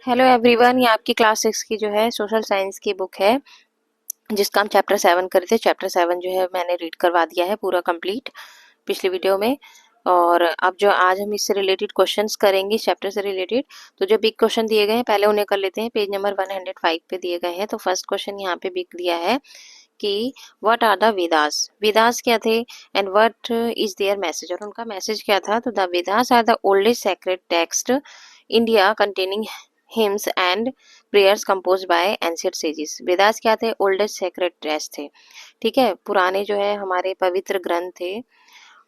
Hello everyone, ये आपकी class 6 की जो है सोशल साइंस की बुक है जिसका हम चैप्टर 7 कर रहे थे। चैप्टर 7 जो है मैंने रीड करवा दिया है पूरा कंप्लीट पिछली वीडियो में। और अब जो आज हम इससे रिलेटेड क्वेश्चंस करेंगे चैप्टर से रिलेटेड, तो जो बिग क्वेश्चन दिए गए हैं पहले उन्हें कर लेते हैं। पेज नंबर 105 पे दिए गए हैं। तो फर्स्ट क्वेश्चन यहाँ पे बिग दिया है कि what are the Vedas. Vedas क्या थे and what is their message, और उनका मैसेज क्या था। तो the Vedas are the oldest sacred text India containing hymns and prayers compose by ancient sages. Vedas क्या थे? ओल्डेस्ट सेक्रेड टेक्स्ट थे। ठीक है, पुराने जो है हमारे पवित्र ग्रंथ थे।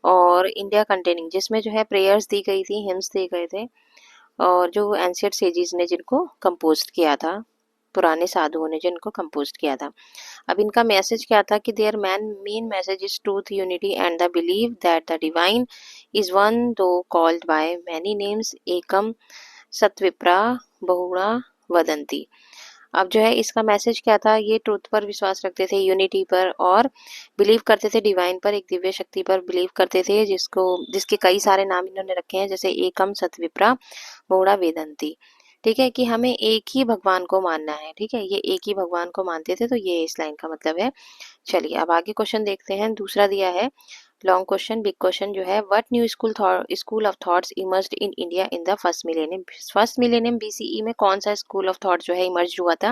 और इंडिया कंटेनिंग जिसमें जो है प्रेयर्स दी गई थी, हिम्स दिए गए थे, और जो एंशिएंट सेजेस ने जिनको कंपोज किया था, पुराने साधुओं ने जिनको कंपोज किया था। अब इनका मैसेज क्या था कि their main message is truth, unity and the believe that the divine is one though called by many names एकम सत्विप्रा बहुड़ा वदंती। अब जो है इसका मैसेज क्या था, ये ट्रूथ पर विश्वास रखते थे, यूनिटी पर, और बिलीव करते थे डिवाइन पर, एक दिव्य शक्ति पर बिलीव करते थे जिसके कई सारे नाम इन्होंने रखे हैं, जैसे एकम सतविप्रा बहुड़ा वेदंती। ठीक है, कि हमें एक ही भगवान को मानना है। ठीक है, ये एक ही भगवान को मानते थे। तो ये इस लाइन का मतलब है। चलिए अब आगे क्वेश्चन देखते हैं। दूसरा दिया है लॉन्ग क्वेश्चन, बिग क्वेश्चन जो है, what new school of thoughts emerged in India in the first millennium BCE में कौन सा स्कूल ऑफ थॉट जो है इमर्ज हुआ था।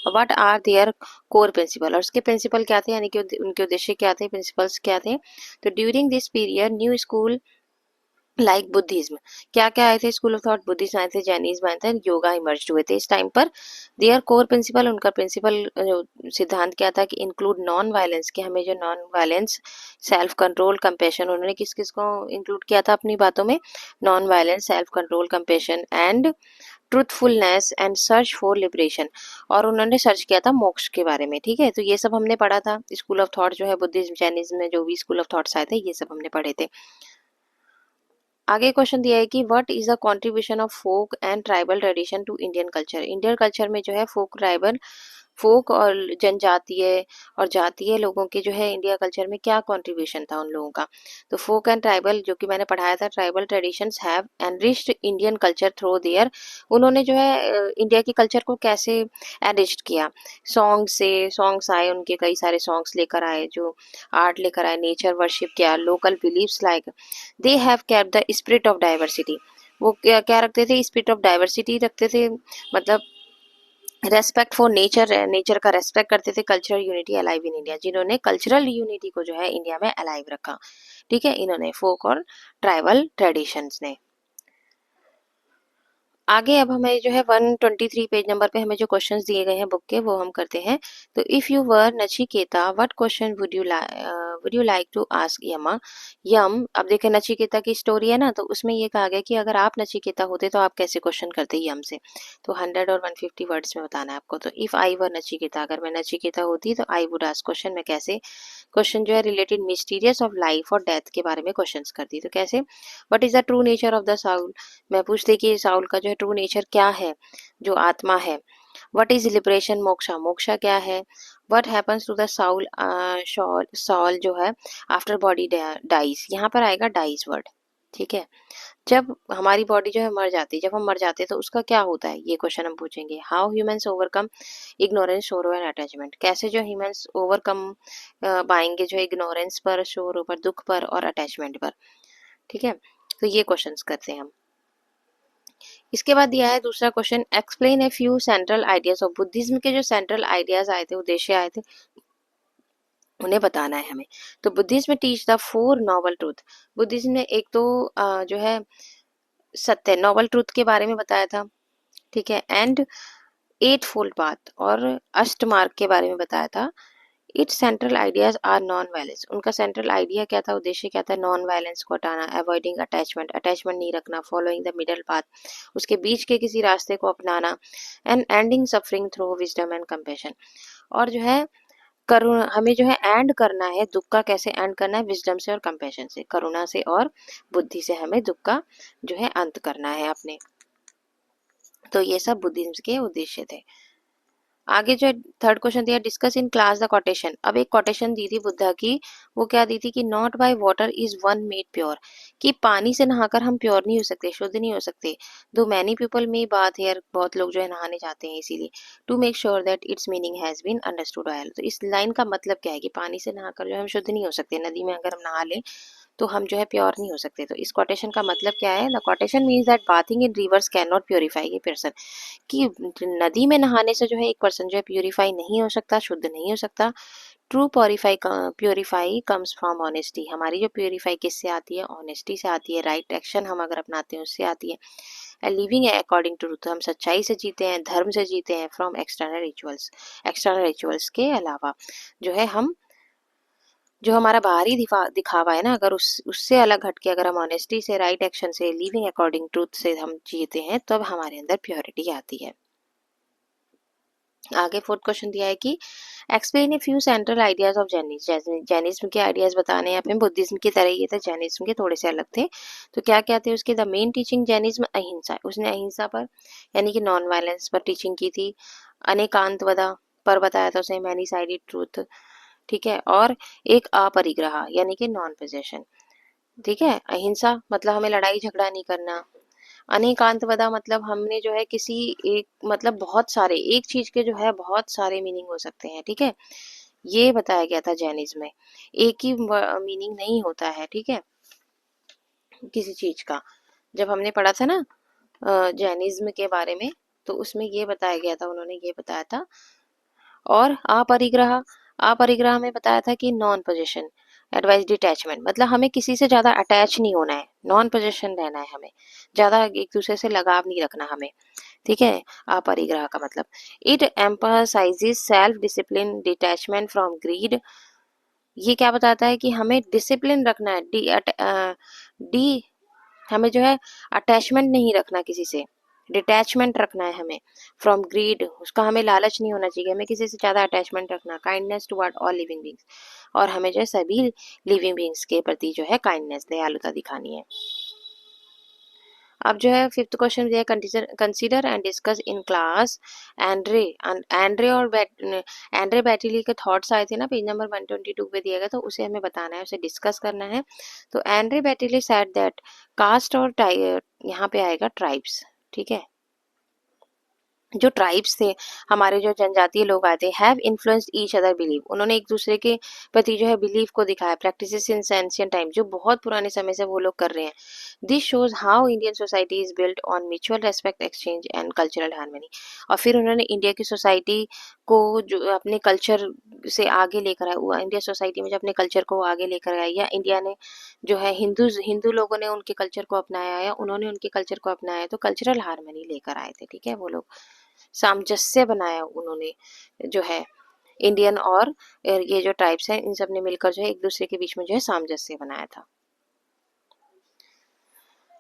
What are their core principal, और उसके प्रिंसिपल क्या थे, यानी कि उनके उद्देश्य क्या थे, प्रिंसिपल्स क्या थे। तो during this period new school like Buddhism, क्या क्या आए थे स्कूल ऑफ थॉट, बुद्धिज्म आए थे, जैनिज्म आए थे, योगा इमर्ज हुए थे इस टाइम पर। देयर कोर प्रिंसिपल, उनका प्रिंसिपल सिद्धांत क्या था कि इंक्लूड नॉन वायलेंस, कि हमें जो non violence, self control, compassion, उन्होंने किस किस को इंक्लूड किया था अपनी बातों में, non violence, self control, compassion and truthfulness and search for liberation, और उन्होंने सर्च किया था मोक्ष के बारे में। ठीक है, तो ये सब हमने पढ़ा था। स्कूल ऑफ थॉट जो है बुद्धिज्म जैनिज्म में जो भी स्कूल ऑफ थॉट्स आए थे ये सब हमने पढ़े थे। आगे क्वेश्चन दिया है कि what is the contribution of folk and tribal tradition to Indian culture. Indian culture में जो है फोक और जनजातीय और जातीय लोगों के जो है इंडिया कल्चर में क्या कंट्रीब्यूशन था उन लोगों का। तो फोक एंड ट्राइबल, जो कि मैंने पढ़ाया था, tribal traditions have enriched Indian culture through their, उन्होंने जो है इंडिया के कल्चर को कैसे एनरिच्ड किया। सॉन्ग्स आए उनके, कई सारे सॉन्ग्स लेकर आए, जो आर्ट लेकर आए, नेचर वर्शिप किया, local believes like they have kept the spirit of diversity. वो क्या क्या रखते थे, स्पिरिट ऑफ डाइवर्सिटी रखते थे, मतलब रेस्पेक्ट फॉर नेचर, नेचर का रेस्पेक्ट करते थे, cultural unity alive in India, जिन्होंने कल्चरल यूनिटी को जो है इंडिया में अलाइव रखा। ठीक है, इन्होंने फोक और ट्राइबल ट्रेडिशंस ने। आगे अब हमें जो है 123 पेज नंबर पे हमें जो क्वेश्चंस दिए गए हैं बुक के वो हम करते हैं। तो if you were Nachiketa what question would you like to ask Yama Yam. अब देखें नचिकेता की स्टोरी है ना, तो उसमें ये कहा गया कि अगर आप नचिकेता होते तो आप कैसे क्वेश्चन करते यम से। तो 100 और 150 वर्ड्स में बताना है आपको। तो इफ आई वर नचिकेता, अगर मैं नचिकेता होती तो आई वुड आस्क क्वेश्चन, मैं कैसे क्वेश्चन जो है रिलेटेड मिस्टीरियस ऑफ लाइफ और डेथ के बारे में क्वेश्चंस करती। तो कैसे, what is the true nature of the Saul, मैं पूछती कि साउल का जो है ट्रू नेचर क्या है, जो आत्मा है। What is liberation, moksha, moksha क्या है। What happens to the soul, soul जो है आफ्टर बॉडी डाइज, यहाँ पर आएगा डाइज वर्ड। ठीक है, जब हमारी बॉडी जो है मर जाती है, जब हम मर जाते हैं तो उसका क्या होता है, ये क्वेश्चन हम पूछेंगे। How humans overcome ignorance, sorrow and attachment, कैसे जो ह्यूमंस ओवरकम पाएंगे जो इग्नोरेंस पर, शोरो पर, दुख पर और अटैचमेंट पर। ठीक है, तो ये क्वेश्चंस करते हैं हम। इसके बाद दिया है दूसरा question, explain a few central ideas of Buddhism, के जो सेंट्रल आइडियाज आए थे, उद्देश्य आए थे, उन्हें बताना है हमें। तो Buddhism teach the four novel truth, Buddhism ने एक तो जो है सत्य, नॉवल ट्रूथ के बारे में बताया था। ठीक है, एंड एट फोल्ड पाथ, और अष्ट मार्ग के बारे में बताया था। Its central ideas are non violence, उनका सेंट्रल आइडिया क्या था, उद्देश्य क्या था, नॉन वायलेंस को हटाना, अवॉइडिंग अटैचमेंट, अटैचमेंट नहीं रखना, फॉलोइंग द मिडल पाथ, उसके बीच के किसी रास्ते को अपनाना, and ending suffering through wisdom and compassion, और जो है करुणा, हमें जो है एंड करना है, दुख का कैसे एंड करना है, विजडम से और कंपैशन से, करुणा से और बुद्धि से हमें दुख का जो है अंत करना है अपने। तो ये सब बुद्धिज्म के उद्देश्य थे। आगे जो थर्ड क्वेश्चन दिया, discuss in class the quotation. अब एक कोटेशन दी थी बुद्धा की, वो क्या दी थी कि not by water is one made pure, कि पानी से नहाकर हम प्योर नहीं हो सकते, शुद्ध नहीं हो सकते। दो मैनी पीपल में बात है, बहुत लोग जो है नहाने जाते हैं इसीलिए। To make sure that its meaning has been understood well, तो इस लाइन का मतलब क्या है कि पानी से नहाकर जो हम शुद्ध नहीं हो सकते, नदी में अगर हम नहा लें तो हम जो है प्योर नहीं हो सकते। तो इस कोटेशन का मतलब क्या है, the quotation means that bathing in reverse can not purify a person, कि नदी में नहाने से जो है एक पर्सन जो है प्यूरिफाई नहीं हो सकता, शुद्ध नहीं हो सकता। True purify comes from honesty, हमारी जो प्योरीफाई किससे आती है, ऑनेस्टी से आती है। राइट एक्शन हम अगर अपनाते हैं उससे आती है। And living according to truth, हम सच्चाई से जीते हैं, धर्म से जीते हैं। फ्रॉम एक्सटर्नल रिचुअल्स के अलावा जो है हम, जो हमारा बाहरी दिखावा है ना, अगर उससे अलग हटके अगर हम ऑनेस्टी से, राइट एक्शन से, लिविंग अकॉर्डिंग ट्रूथ से हम जीते हैं, तब हमारे अंदर प्योरिटी आती है। आगे फोर्थ क्वेश्चन दिया है कि explain a few central ideas of Jainism, Jainism के आइडियाज बताने हैं। यहाँ पे बुद्धिज्म की तरह ये थे, जैनिज्म के थोड़े से अलग थे। तो क्या क्या थे उसके, द मेन टीचिंग जैनिज्म अहिंसा, उसने अहिंसा पर यानी कि नॉन वायलेंस पर टीचिंग की थी। अनेकांतवदा पर बताया था उसने, मैनी साइडेड ट्रूथ, ठीक है। और एक अपरिग्रह यानी कि नॉन पोजेशन, ठीक है। अहिंसा मतलब हमें लड़ाई झगड़ा नहीं करना। अनेकांतवदा मतलब हमने जो है किसी एक, मतलब बहुत सारे, एक चीज के जो है बहुत सारे मीनिंग हो सकते हैं, ठीक है। ये बताया गया था जैनिज्म में, एक ही मीनिंग नहीं होता है, ठीक है, किसी चीज का। जब हमने पढ़ा था ना जैनिज्म के बारे में, तो उसमें ये बताया गया था, उन्होंने ये बताया था। और अपरिग्रह, अपरिग्रह में बताया था कि नॉन पोजेशन, एडवाइस डिटैचमेंट, मतलब हमें किसी से ज्यादा अटैच नहीं होना है, नॉन पोजेशन रहना है, हमें ज्यादा एक दूसरे से लगाव नहीं रखना हमें, ठीक है। अपरिग्रह का मतलब, it emphasizes self discipline, detachment from greed. ये क्या बताता है कि हमें डिसिप्लिन रखना है, डी हमें जो है अटैचमेंट नहीं रखना किसी से, डिटैचमेंट रखना है हमें। फ्रॉम ग्रीड, उसका हमें लालच नहीं होना चाहिए, हमें किसी से ज्यादा अटैचमेंट रखना। Kindness toward all living beings, और हमें जो है सभी लिविंग बींग्स के प्रति जो है काइंडनेस, दयालुता दिखानी है। अब जो है फिफ्थ क्वेश्चन दिया है, consider and discuss in class Andre Andre और एंड्रे बैटिली के थॉट्स आए थे ना, पेज नंबर 122 पे दिया गया, तो उसे हमें बताना है, उसे डिस्कस करना है। तो एंड्रे बैटिली सेड दैट कास्ट और यहाँ पे आएगा ट्राइब्स, ठीक है। जो ट्राइब्स थे, हमारे जो जनजातीय लोग आए थे, have influenced each other believe, उन्होंने एक दूसरे के प्रति जो है बिलीव को दिखाया, प्रैक्टिसेस इन एंशिएंट टाइम, जो बहुत पुराने समय से वो लोग कर रहे हैं। This shows how Indian society is built on mutual respect, exchange and cultural harmony. और फिर उन्होंने इंडिया की सोसाइटी को जो अपने कल्चर से आगे लेकर आया, इंडिया सोसाइटी में जो अपने कल्चर को आगे लेकर आया, या इंडिया ने जो है हिंदू लोगों ने उनके कल्चर को अपनाया, या उन्होंने उनके कल्चर को अपनाया, तो कल्चरल हार्मनी लेकर आए थे, ठीक है। वो लोग सामंजस्य बनाया उन्होंने, जो है इंडियन और ये जो ट्राइब्स हैं, इन सब ने मिलकर जो है एक दूसरे के बीच में जो है सामंजस्य बनाया था।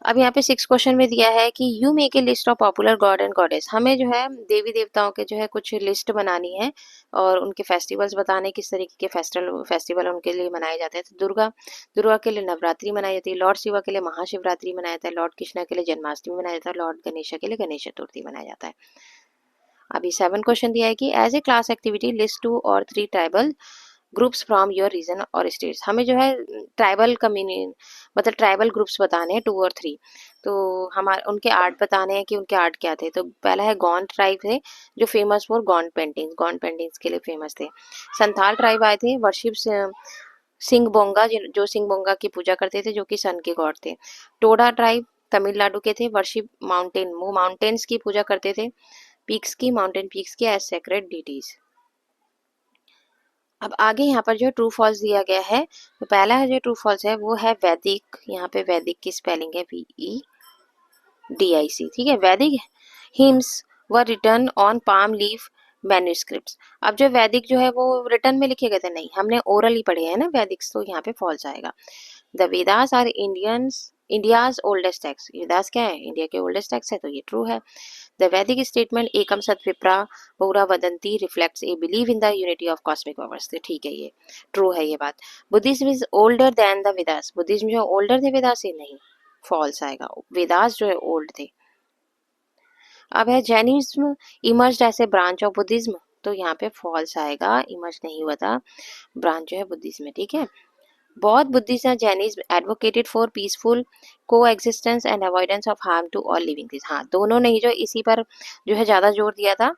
अब यहाँ पे सिक्स क्वेश्चन में दिया है कि you make a list of popular God and goddess, हमें जो है देवी देवताओं के जो है कुछ लिस्ट बनानी है, और उनके फेस्टिवल्स बताने, किस तरीके के फेस्टिवल उनके लिए मनाए जाते हैं। तो दुर्गा के लिए नवरात्रि मनाई जाती है, लॉर्ड शिवा के लिए महाशिवरात्रि मनाया जाता है, लॉर्ड कृष्णा के लिए जन्माष्टमी मनाया जाता है, लॉर्ड गणेश के लिए गणेश चतुर्थी मनाया जाता है। अभी 7 क्वेश्चन दिया है कि as a class activity list 2 और 3 tribal groups from your region और स्टेट्स, हमें जो है ट्राइबल कम्युनिटी, मतलब ट्राइबल ग्रुप्स बताने हैं 2 और 3। तो हमारे उनके आर्ट बताने हैं कि उनके आर्ट क्या थे। तो पहला है गॉन्ड ट्राइब थे, जो फेमस फॉर गॉन्ड पेंटिंग्स के लिए फेमस थे। संथाल ट्राइब आए थे, वर्शिप सिंह बोंगा, जो सिंह बोंगा की पूजा करते थे, जो कि सन के गॉड थे। टोडा ट्राइब तमिलनाडु के थे, वर्शिप माउंटेन, वो माउंटेन्स की पूजा करते थे, पीक्स की, माउंटेन पीक्स की एज सेक्रेड डीटीज। अब आगे यहाँ पर जो ट्रू फॉल्स दिया गया है, तो पहला है जो ट्रू फॉल्स है वो है वैदिक, यहाँ पे वैदिक की स्पेलिंग है VEDIC, ठीक है। वैदिक hymns were return on palm leaf manuscripts, अब जो वैदिक जो है वो रिटर्न में लिखे गए थे, नहीं, हमने ओरली पढ़े हैं ना वैदिक्स, तो यहाँ पे फॉल्स आएगा। The Vedas are India's oldest text, Vedas क्या है, इंडिया के ओल्डेस्ट टेक्स्ट है, तो ये ट्रू है। The Vedic statement एकम सत विप्रा बहुरा वदंती reflects a belief in the unity of cosmic powers, तो ठीक है, ये ट्रू है ये बात। Buddhism is older than the Vedas, Buddhism जो ओल्डर थे वेदास से, नहीं, फॉल्स आएगा, वेदास जो है ओल्ड थे। अब है Jainism emerged as a branch of Buddhism, तो यहाँ पे फॉल्स आएगा, इमर्ज नहीं हुआ था ब्रांच जो है बुद्धिज्म में, ठीक है। Both Buddhists and Jainism advocated for peaceful coexistence and avoidance of harm to all living things। हाँ, दोनों ने ही जो इसी पर जो है ज़्यादा जोर दिया था,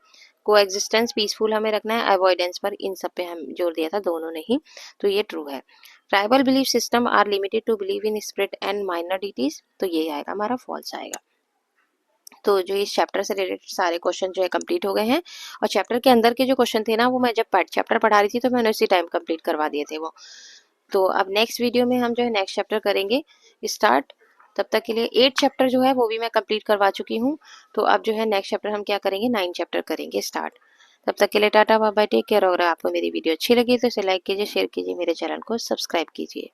कोएग्जिस्टेंस पीसफुल हमें रखना है, अवॉइडेंस पर इन सब पे हम जोर दिया था, दोनों ने ही, तो ये ट्रू है। Tribal belief system are limited to believe in spirit and minor deities, तो ये आएगा हमारा फॉल्स आएगा। तो जो इस चैप्टर से रिलेटेड सारे क्वेश्चन जो है कंप्लीट हो गए हैं, और चैप्टर के अंदर के जो क्वेश्चन थे ना, वो मैं जब चैप्टर पढ़ा रही थी तो मैंने उसी टाइम कंप्लीट करवा दिए थे वो। तो अब नेक्स्ट वीडियो में हम जो है नेक्स्ट चैप्टर करेंगे स्टार्ट। तब तक के लिए 8 चैप्टर जो है वो भी मैं कंप्लीट करवा चुकी हूँ। तो अब जो है नेक्स्ट चैप्टर हम क्या करेंगे, 9 चैप्टर करेंगे स्टार्ट। तब तक के लिए tata bye bye, take care. अगर आपको मेरी वीडियो अच्छी लगी तो इसे लाइक कीजिए, शेयर कीजिए, मेरे चैनल को सब्सक्राइब कीजिए।